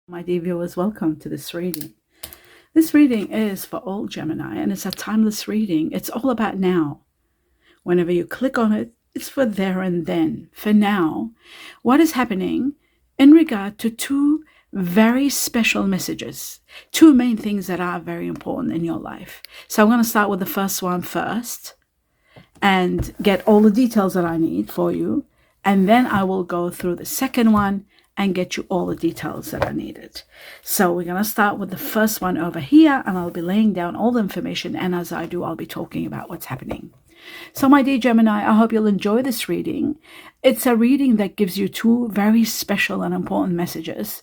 My dear viewers, welcome to this reading. This reading is for all Gemini, and it's a timeless reading. It's all about now. Whenever you click on it, it's for there and then, for now. What is happening in regard to two very special messages, two main things that are very important in your life. So I'm going to start with the first one first and get all the details that I need for you. And then I will go through the second one and get you all the details that are needed. So we're going to start with the first one over here, and I'll be laying down all the information. And as I do, I'll be talking about what's happening. So my dear Gemini, I hope you'll enjoy this reading. It's a reading that gives you two very special and important messages,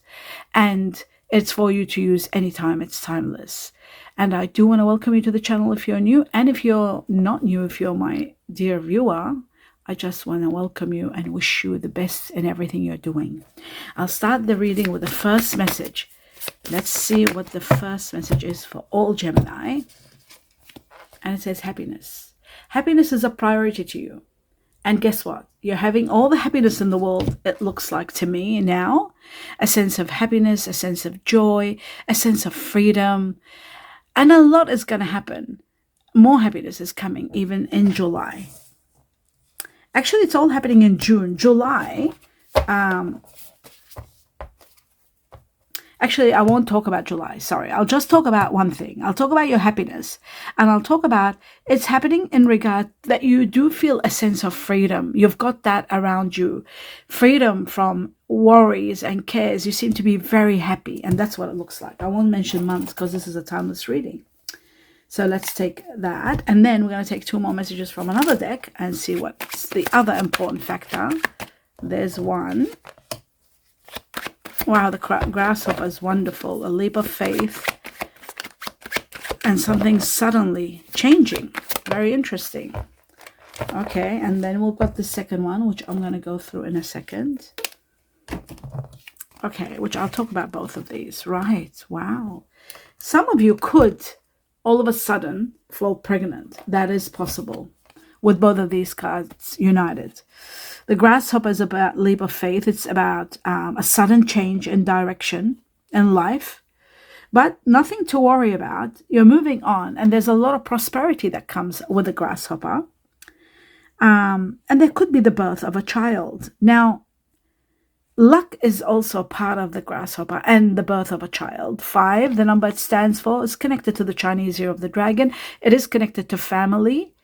and it's for you to use anytime. It's timeless. And I do want to welcome you to the channel if you're new. And if you're not new, if you're my dear viewer, I just want to welcome you and wish you the best in everything you're doing. I'll start the reading with the first message. Let's see what the first message is for all Gemini. And it says happiness. Happiness is a priority to you. And guess what? You're having all the happiness in the world, it looks like to me now. A sense of happiness, a sense of joy, a sense of freedom. And a lot is going to happen. More happiness is coming even in July. Actually, it's all happening in June. July, actually, I won't talk about July. Sorry. I'll just talk about one thing. I'll talk about your happiness. And I'll talk about it's happening in regard that you do feel a sense of freedom. You've got that around you. Freedom from worries and cares. You seem to be very happy. And that's what it looks like. I won't mention months because this is a timeless reading. So let's take that. And then we're going to take two more messages from another deck and see what's the other important factor. There's one. Wow, the grasshopper is wonderful. A leap of faith. And something suddenly changing. Very interesting. Okay, and then we've got the second one, which I'm going to go through in a second. Okay, which I'll talk about both of these. Right, wow. Some of you could all of a sudden fall pregnant. That is possible with both of these cards united. The grasshopper is about leap of faith. It's about a sudden change in direction in life, but nothing to worry about. You're moving on, and there's a lot of prosperity that comes with the grasshopper. And there could be the birth of a child. Now, luck is also part of the grasshopper and the birth of a child. 5, the number it stands for, is connected to the Chinese year of the dragon. It is connected to family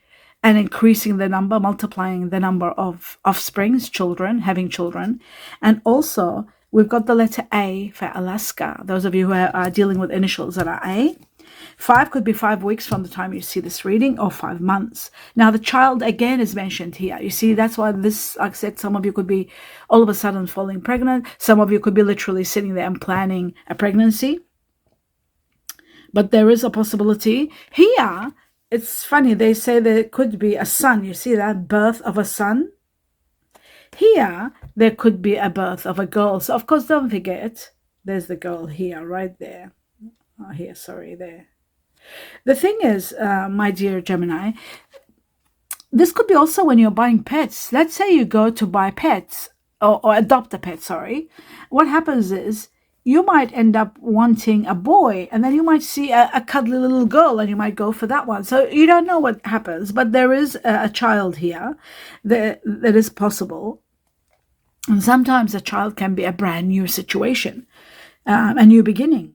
and increasing the number, multiplying the number of offsprings, children, having children. And also, we've got the letter A for Alaska. Those of you who are dealing with initials that are A. 5 could be 5 weeks from the time you see this reading, or 5 months. Now, the child again is mentioned here. You see, that's why this, like I said, some of you could be all of a sudden falling pregnant. Some of you could be literally sitting there and planning a pregnancy. But there is a possibility. Here, it's funny. They say there could be a son. You see that? Birth of a son. Here, there could be a birth of a girl. So, of course, don't forget, there's the girl here, right there. Oh, here, sorry, there. The thing is, my dear Gemini, this could be also when you're buying pets. Let's say you go to buy pets or adopt a pet, sorry. What happens is you might end up wanting a boy, and then you might see a cuddly little girl and you might go for that one. So you don't know what happens, but there is a child here that is possible. And sometimes a child can be a brand new situation, a new beginning.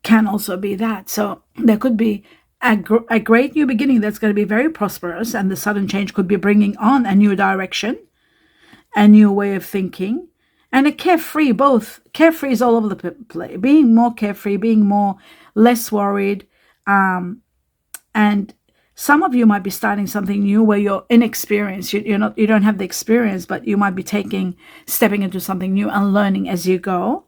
Can also be that. So there could be a great new beginning that's going to be very prosperous, and the sudden change could be bringing on a new direction, a new way of thinking, and a carefree. Both carefree is all over the place. Being more carefree, being less worried, and some of you might be starting something new where you're inexperienced. You don't have the experience, but you might be stepping into something new and learning as you go.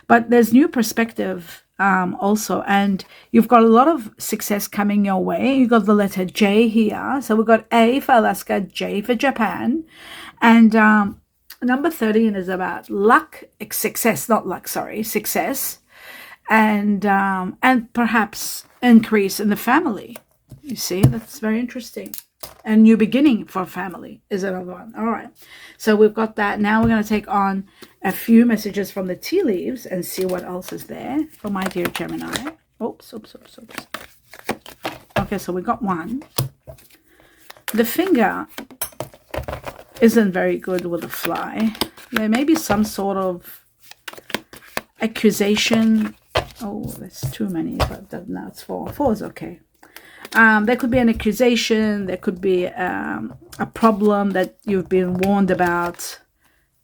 But there's new perspective also, and you've got a lot of success coming your way. You've got the letter J here. So we've got A for Alaska, J for Japan. And number 13 is about luck, success, not luck, sorry, success. And perhaps increase in the family. You see, that's very interesting. A new beginning for a family is another one. All right. So we've got that. Now we're going to take on a few messages from the tea leaves and see what else is there for my dear Gemini. Oops. Okay, so we got one. The finger isn't very good with a fly. There may be some sort of accusation. Oh, that's too many, but no, it's 4. 4 is okay. There could be an accusation. There could be a problem that you've been warned about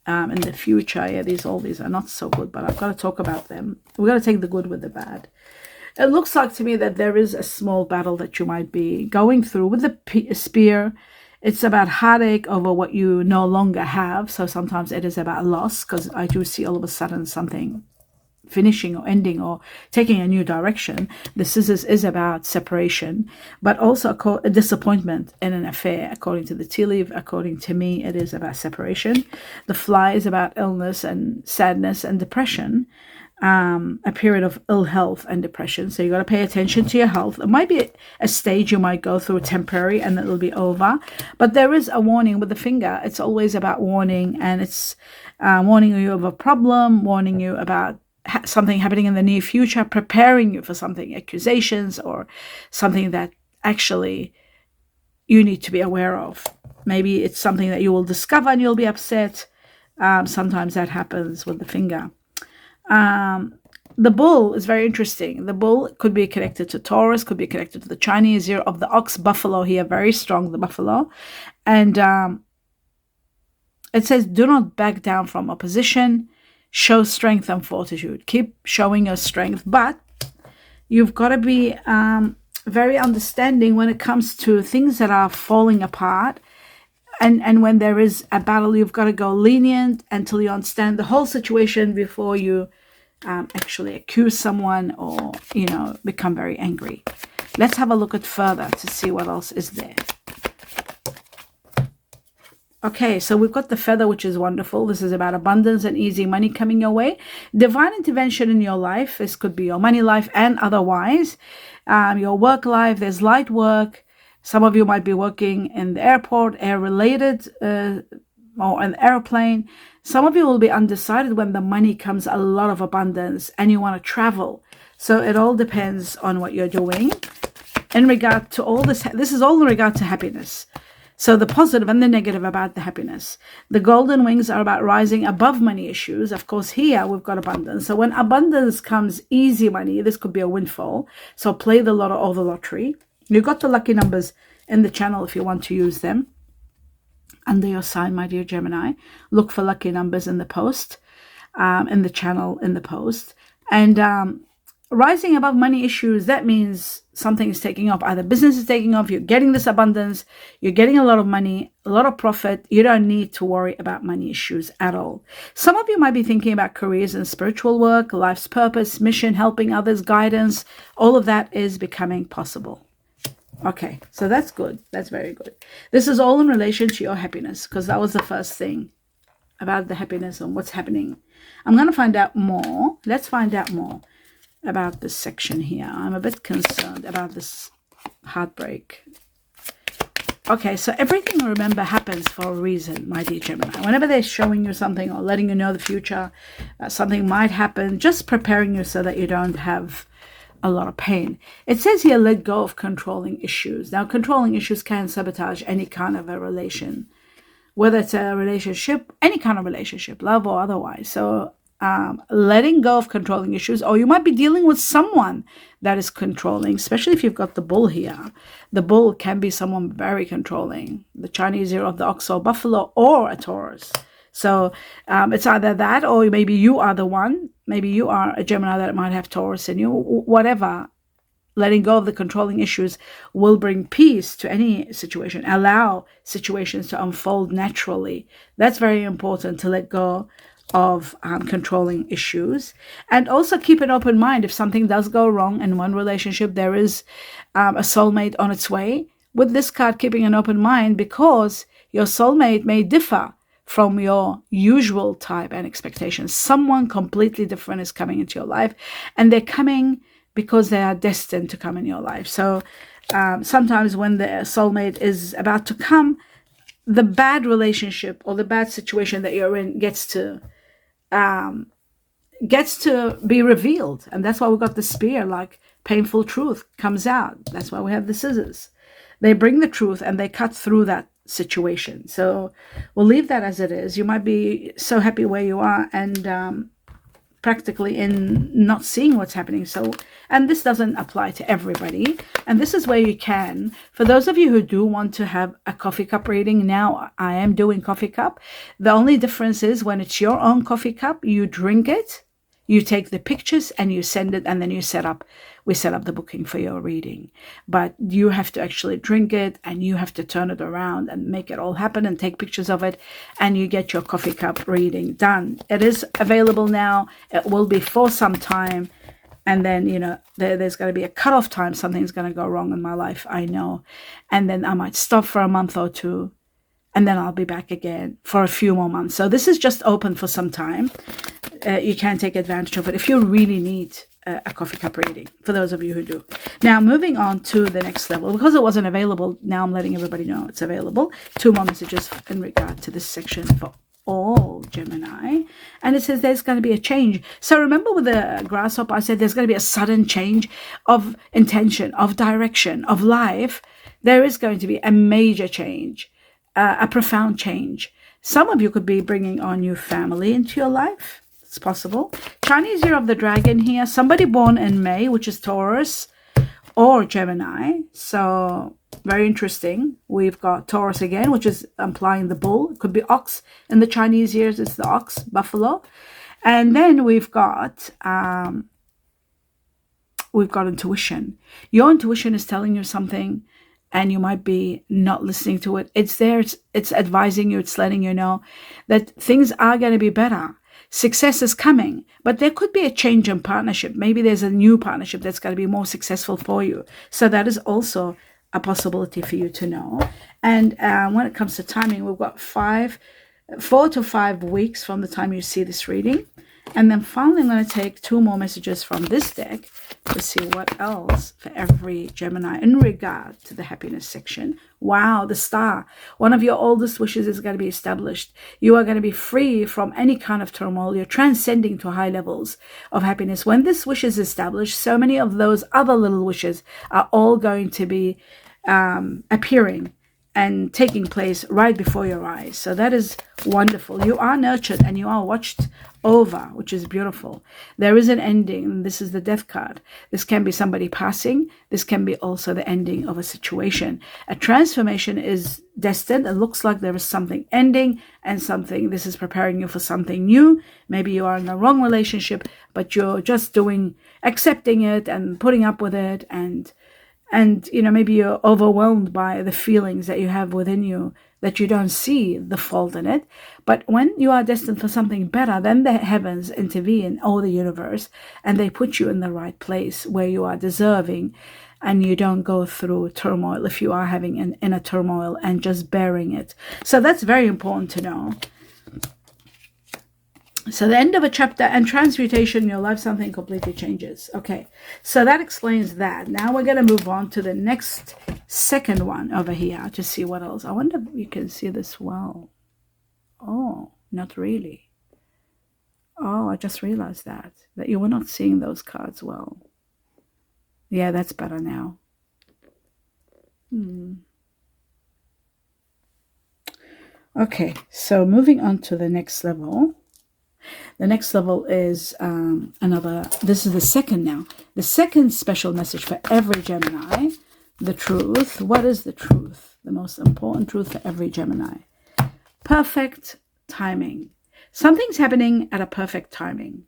in the future. Yeah, all these are not so good, but I've got to talk about them. We've got to take the good with the bad. It looks like to me that there is a small battle that you might be going through with the spear. It's about heartache over what you no longer have. So sometimes it is about loss, because I do see all of a sudden something finishing or ending or taking a new direction. The scissors is about separation, but also a disappointment in an affair. According to the tea leaf, according to me, it is about separation. The fly is about illness and sadness and depression, a period of ill health and depression. So you got to pay attention to your health. It might be a stage you might go through temporary and it'll be over, but there is a warning with the finger. It's always about warning, and it's warning you of a problem, warning you about something happening in the near future, preparing you for something, accusations or something that actually you need to be aware of. Maybe it's something that you will discover and you'll be upset. Sometimes that happens with the finger. The bull is very interesting. The bull could be connected to Taurus, could be connected to the Chinese year of the ox. Buffalo here, very strong, the buffalo. And it says, do not back down from opposition. Show strength and fortitude. Keep showing your strength, but you've got to be very understanding when it comes to things that are falling apart. And when there is a battle, you've got to go lenient until you understand the whole situation before you actually accuse someone or, become very angry. Let's have a look at further to see what else is there. Okay, so we've got the feather, which is wonderful. This is about abundance and easy money coming your way. Divine intervention in your life. This could be your money life and otherwise. Your work life, there's light work. Some of you might be working in the airport, air-related, or an airplane. Some of you will be undecided when the money comes, a lot of abundance, and you want to travel. So it all depends on what you're doing. In regard to all this is all in regard to happiness. So the positive and the negative about the happiness. The golden wings are about rising above money issues. Of course, here we've got abundance. So when abundance comes, easy money, this could be a windfall. So play the lotto or the lottery. You've got the lucky numbers in the channel if you want to use them. Under your sign, my dear Gemini, look for lucky numbers in the post, in the channel, in the post. And rising above money issues, that means something is taking off. Either business is taking off, you're getting this abundance, you're getting a lot of money, a lot of profit. You don't need to worry about money issues at all. Some of you might be thinking about careers and spiritual work, life's purpose, mission, helping others, guidance. All of that is becoming possible. Okay, so that's good. That's very good. This is all in relation to your happiness, because that was the first thing about the happiness and what's happening. I'm going to find out more. Let's find out more about this section here. I'm a bit concerned about this heartbreak. Okay, so everything, remember, happens for a reason, my dear Gemini. Whenever they're showing you something or letting you know the future, something might happen, just preparing you so that you don't have a lot of pain. It says here, let go of controlling issues. Now, controlling issues can sabotage any kind of a relation, whether it's a relationship, any kind of relationship, love or otherwise. So letting go of controlling issues, or you might be dealing with someone that is controlling, especially if you've got the bull here. The bull can be someone very controlling, the Chinese year of the ox or buffalo, or a Taurus. So it's either that, or maybe you are the one. Maybe you are a Gemini that might have Taurus in you. Whatever. Letting go of the controlling issues will bring peace to any situation. Allow situations to unfold naturally. That's very important, to let go of controlling issues. And also keep an open mind. If something does go wrong in one relationship, there is a soulmate on its way. With this card, keeping an open mind, because your soulmate may differ from your usual type and expectations. Someone completely different is coming into your life, and they're coming because they are destined to come in your life. So Sometimes when the soulmate is about to come, the bad relationship or the bad situation that you're in gets to be revealed. And that's why we got the spear, like painful truth comes out. That's why we have the scissors. They bring the truth and they cut through that situation. So we'll leave that as it is. You might be so happy where you are and practically in not seeing what's happening. So, and this doesn't apply to everybody. And this is where you can, for those of you who do want to have a coffee cup reading, now I am doing coffee cup. The only difference is when it's your own coffee cup, you drink it, you take the pictures and you send it, and then we set up the booking for your reading. But you have to actually drink it and you have to turn it around and make it all happen and take pictures of it, and you get your coffee cup reading done. It is available now. It will be for some time. And then, there's going to be a cutoff time. Something's going to go wrong in my life, I know. And then I might stop for a month or two, and then I'll be back again for a few more months. So this is just open for some time. You can take advantage of it if you really need a coffee cup reading, for those of you who do. Now, moving on to the next level. Because it wasn't available, now I'm letting everybody know it's available. 2 more messages in regard to this section for all Gemini. And it says there's going to be a change. So remember with the grasshopper, I said there's going to be a sudden change of intention, of direction, of life. There is going to be a major change, a profound change. Some of you could be bringing on new family into your life. It's possible. Chinese Year of the Dragon here. Somebody born in May, which is Taurus or Gemini. So very interesting. We've got Taurus again, which is implying the bull. It could be ox. In the Chinese years, it's the ox, buffalo. And then we've got intuition. Your intuition is telling you something, and you might be not listening to it. It's there. It's advising you. It's letting you know that things are going to be better. Success is coming, but there could be a change in partnership. Maybe there's a new partnership that's going to be more successful for you. So that is also a possibility for you to know. And when it comes to timing, we've got 4 to 5 weeks from the time you see this reading. And then finally, I'm going to take 2 more messages from this deck to see what else for every Gemini in regard to the happiness section. Wow, the star. One of your oldest wishes is going to be established. You are going to be free from any kind of turmoil. You're transcending to high levels of happiness. When this wish is established, so many of those other little wishes are all going to be appearing and taking place right before your eyes. So that is wonderful. You are nurtured and you are watched over, which is beautiful. There is an ending. This is the death card. This can be somebody passing. This can be also the ending of a situation. A transformation is destined. It looks like there is something ending and something. This is preparing you for something new. Maybe you are in the wrong relationship, but you're just accepting it and putting up with it, and maybe you're overwhelmed by the feelings that you have within you, that you don't see the fault in it. But when you are destined for something better, then the heavens intervene, or the universe, and they put you in the right place where you are deserving, and you don't go through turmoil if you are having an inner turmoil and just bearing it. So that's very important to know. So the end of a chapter and transmutation in your life, something completely changes. Okay, so that explains that. Now we're going to move on to the next second one over here to see what else. I wonder if you can see this well. Oh, not really. Oh, I just realized that you were not seeing those cards well. Yeah, that's better now. Okay, so moving on to the next level. The next level is this is the second now. The second special message for every Gemini, the truth. What is the truth? The most important truth for every Gemini. Perfect timing. Something's happening at a perfect timing.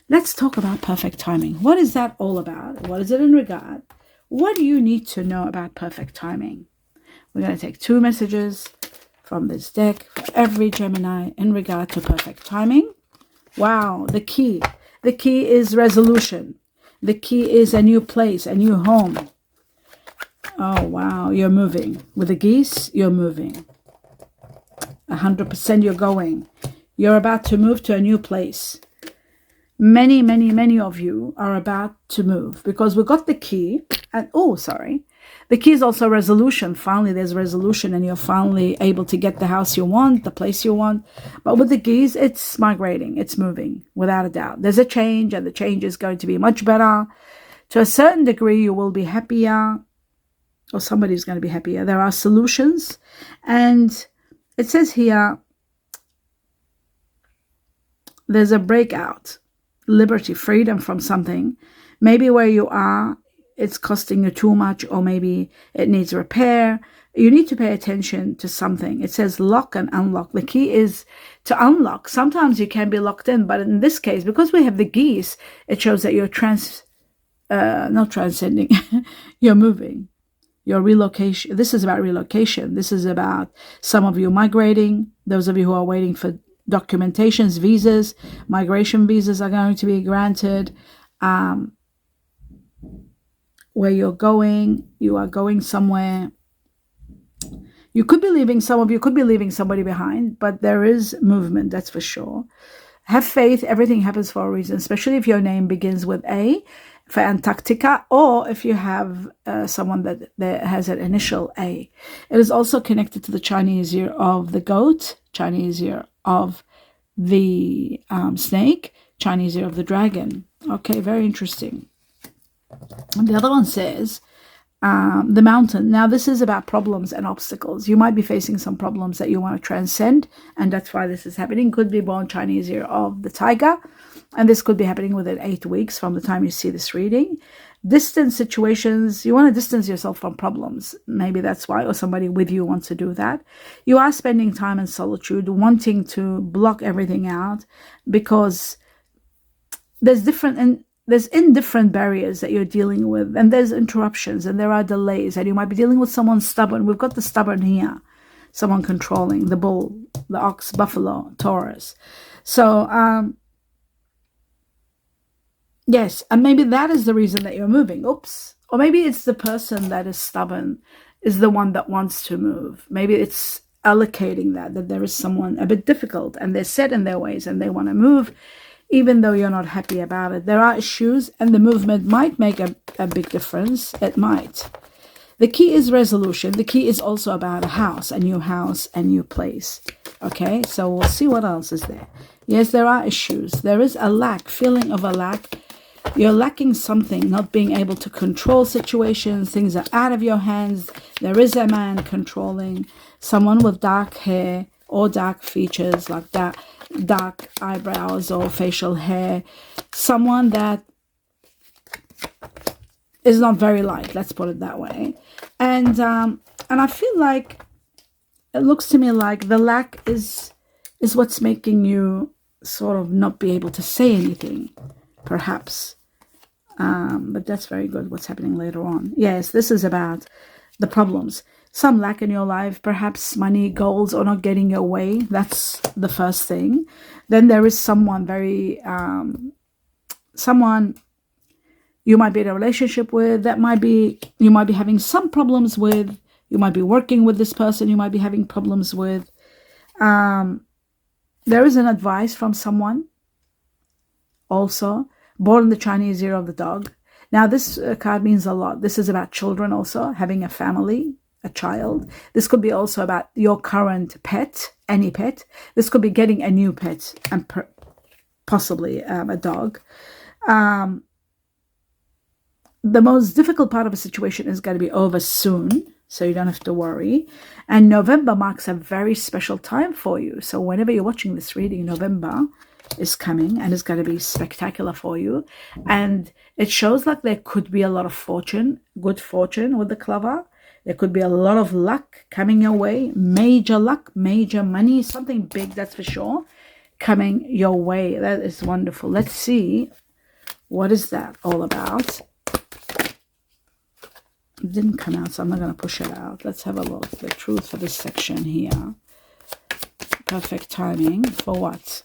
Let's talk about perfect timing. What is that all about? What is it in regard? What do you need to know about perfect timing? We're going to take 2 messages from this deck for every Gemini in regard to perfect timing. Wow, the key. The key is resolution. The key is a new place, a new home. Oh, wow, you're moving. With the geese, you're moving. 100% you're going. You're about to move to a new place. many of you are about to move, because we got the key. And the key is also resolution. Finally, there's resolution, and you're finally able to get the house you want, the place you want. But with the keys, it's migrating, it's moving, without a doubt. There's a change, and the change is going to be much better. To a certain degree, you will be happier, or somebody's going to be happier. There are solutions. And it says here, there's a breakout, liberty, freedom from something. Maybe where you are, it's costing you too much, or maybe it needs repair. You need to pay attention to something. It says lock and unlock. The key is to unlock. Sometimes you can be locked in, but in this case, because we have the geese, it shows that you're not transcending, you're moving. Your relocation. This is about relocation. This is about some of you migrating. Those of you who are waiting for documentations, visas, migration visas are going to be granted. Where you're going, you are going somewhere. You could be leaving, some of you could be leaving somebody behind, but there is movement, that's for sure. Have faith, everything happens for a reason, especially if your name begins with A, for Antarctica, or if you have someone that has an initial A. It is also connected to the Chinese year of the goat, Chinese year of the snake, Chinese year of the dragon. Okay, very interesting. And the other one says, the mountain. Now, this is about problems and obstacles. You might be facing some problems that you want to transcend, and that's why this is happening. Could be born Chinese year of the tiger, and this could be happening within 8 weeks from the time you see this reading. Distant situations, you want to distance yourself from problems. Maybe that's why, or somebody with you wants to do that. You are spending time in solitude, wanting to block everything out, because there's indifferent barriers that you're dealing with, and there's interruptions, and there are delays, and you might be dealing with someone stubborn. We've got the stubborn here, someone controlling, the bull, the ox, buffalo, Taurus. So, yes, and maybe that is the reason that you're moving. Oops. Or maybe it's the person that is stubborn is the one that wants to move. Maybe it's allocating that there is someone a bit difficult, and they're set in their ways, and they want to move, even though you're not happy about it. There are issues, and the movement might make a big difference. It might. The key is resolution. The key is also about a house, a new place. Okay, so we'll see what else is there. Yes, there are issues. There is a lack, feeling of a lack. You're lacking something, not being able to control situations. Things are out of your hands. There is a man controlling, someone with dark hair or dark features like that. Dark eyebrows or facial hair, someone that is not very light, let's put it that way. And I feel like it looks to me like the lack is what's making you sort of not be able to say anything, perhaps. But that's very good, what's happening later on. Yes, this is about the problems. Some lack in your life, perhaps money, goals, or not getting your way. That's the first thing. Then there is someone someone you might be in a relationship with, you might be having some problems with. You might be working with this person you might be having problems with. There is an advice from someone also, born in the Chinese year of the dog. Now, this card means a lot. This is about children also, having a family, a child. This could be also about your current pet, any pet. This could be getting a new pet, and possibly a dog. The most difficult part of a situation is going to be over soon, so you don't have to worry. And November marks a very special time for you. So whenever you're watching this reading, November is coming, and it's going to be spectacular for you. And it shows like there could be a lot of fortune, good fortune with the clover. There could be a lot of luck coming your way, major luck, major money, something big, that's for sure, coming your way. That is wonderful. Let's see, what is that all about? It didn't come out, so I'm not going to push it out. Let's have a look. The truth for this section here. Perfect timing for what?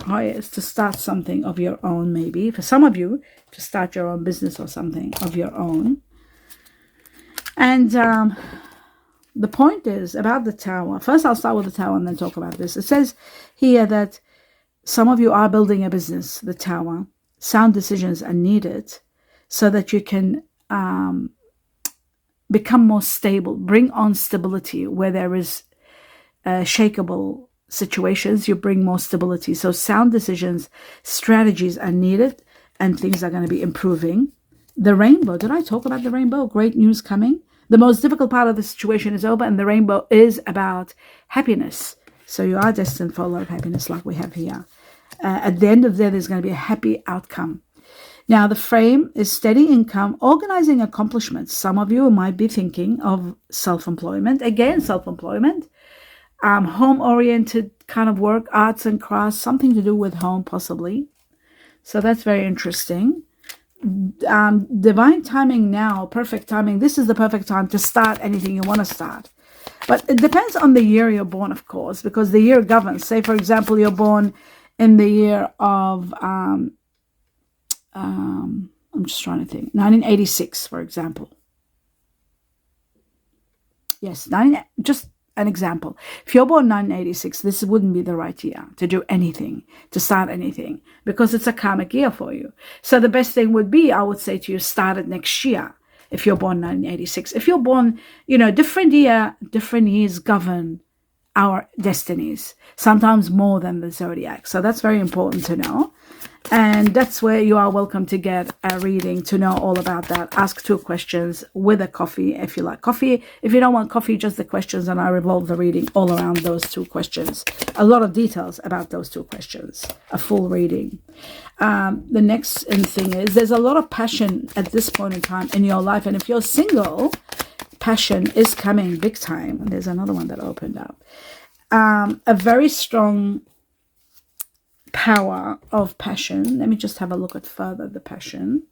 Oh, yes, to start something of your own, maybe. For some of you, to start your own business or something of your own. And the point is about the tower. First, I'll start with the tower and then talk about this. It says here that Some of you are building a business, the Tower. Sound decisions are needed so that you can become more stable, bring on stability where there is shakeable situations. You bring more stability. So sound decisions, strategies are needed, and things are going to be improving. The rainbow. Did I talk about the rainbow? Great news coming. The most difficult part of the situation is over, and the rainbow is about happiness. So you are destined for a lot of happiness like we have here. At the end of the day, there's going to be a happy outcome. Now, the frame is steady income, organizing accomplishments. Some of you might be thinking of self-employment. Again, self-employment, home-oriented kind of work, arts and crafts, something to do with home possibly. So that's very interesting. Divine timing now, perfect timing. This is the perfect time to start anything you want to start. But it depends on the year you're born, of course, because the year governs. Say, for example, you're born in the year of, I'm just trying to think, 1986, for example. Yes, just an example. If you're born 1986, this wouldn't be the right year to do anything, to start anything, because it's a karmic year for you. So the best thing would be, I would say to you, start it next year. If you're born 1986, if you're born, different years govern our destinies, sometimes more than the zodiac. So that's very important to know. And that's where you are welcome to get a reading to know all about that. Ask 2 questions with a coffee if you like coffee. If you don't want coffee, just the questions, and I revolve the reading all around those 2 questions. A lot of details about those 2 questions, a full reading. The next thing is there's a lot of passion at this point in time in your life. And if you're single, passion is coming big time. There's another one that opened up. A very strong power of passion. Let me just have a look at further the passion.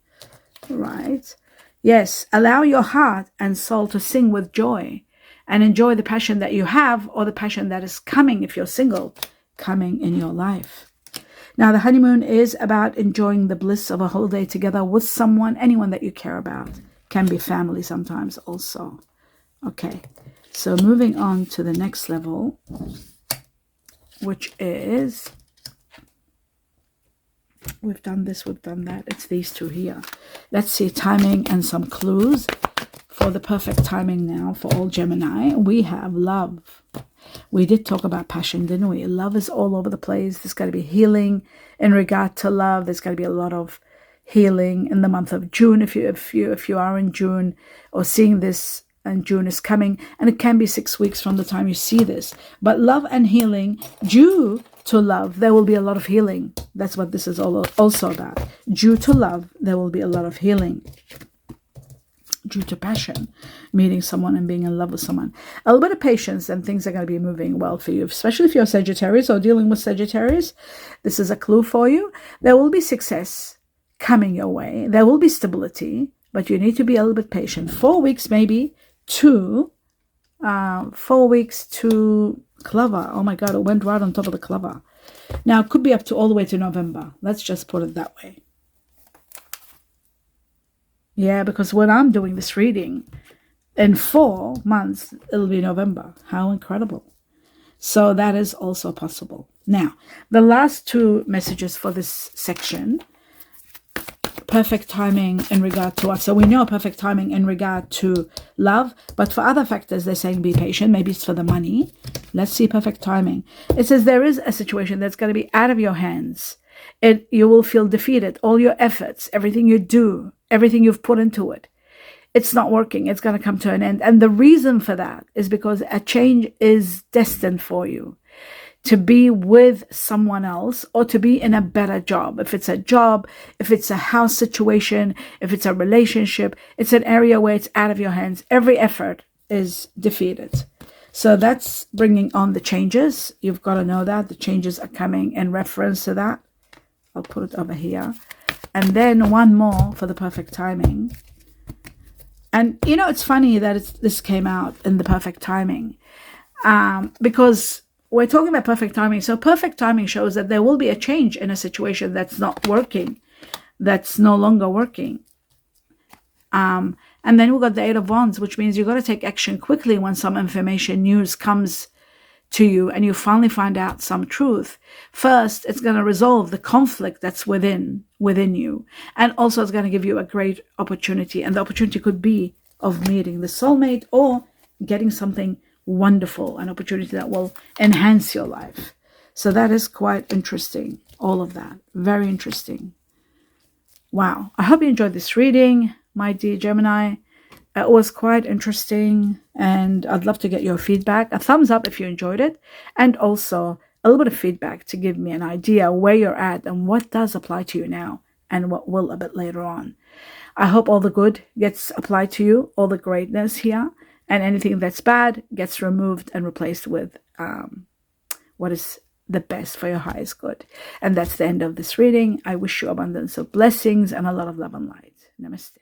Right. Yes. Allow your heart and soul to sing with joy and enjoy the passion that you have, or the passion that is coming, if you're single, coming in your life. Now, the honeymoon is about enjoying the bliss of a holiday together with someone, anyone that you care about. Can be family sometimes also. Okay. So moving on to the next level, which is, we've done this, we've done that. It's these 2 here. Let's see timing and some clues for the perfect timing now for all Gemini. We have love. We did talk about passion, didn't we? Love is all over the place. There's got to be healing in regard to love. There's got to be a lot of healing in the month of June. If you are in June or seeing this, and June is coming, and it can be 6 weeks from the time you see this. But love and healing, due to love, there will be a lot of healing. That's what this is also about. Due to love, there will be a lot of healing. Due to passion, meeting someone and being in love with someone. A little bit of patience, and things are going to be moving well for you, especially if you're Sagittarius or dealing with Sagittarius. This is a clue for you. There will be success coming your way. There will be stability, but you need to be a little bit patient. 4 weeks maybe to 4 weeks to clover. Oh my God, it went right on top of the clover. Now, it could be up to all the way to November. Let's just put it that way. Yeah, because when I'm doing this reading, in 4 months, it'll be November. How incredible. So that is also possible. Now, the last 2 messages for this section. Perfect timing in regard to what? So we know perfect timing in regard to love, but for other factors, they're saying be patient. Maybe it's for the money. Let's see perfect timing. It says there is a situation that's going to be out of your hands. You will feel defeated. All your efforts, everything you do, everything you've put into it, it's not working. It's going to come to an end. And the reason for that is because a change is destined for you. To be with someone else, or to be in a better job. If it's a job, if it's a house situation, if it's a relationship, it's an area where it's out of your hands. Every effort is defeated. So that's bringing on the changes. You've got to know that the changes are coming in reference to that. I'll put it over here. And then one more for the perfect timing. And it's funny that this came out in the perfect timing, because we're talking about perfect timing. So perfect timing shows that there will be a change in a situation that's not working, that's no longer working. And then we've got the 8 of Wands, which means you've got to take action quickly when some information, news comes to you and you finally find out some truth, first, it's going to resolve the conflict that's within you. And also it's going to give you a great opportunity. And the opportunity could be of meeting the soulmate or getting something wonderful, an opportunity that will enhance your life. So that is quite interesting. All of that. Very interesting. Wow. I hope you enjoyed this reading, my dear Gemini. It was quite interesting, and I'd love to get your feedback. A thumbs up if you enjoyed it, and also a little bit of feedback to give me an idea where you're at and what does apply to you now and what will a bit later on. I hope all the good gets applied to you, all the greatness here, and anything that's bad gets removed and replaced with what is the best for your highest good. And that's the end of this reading. I wish you abundance of blessings and a lot of love and light. Namaste.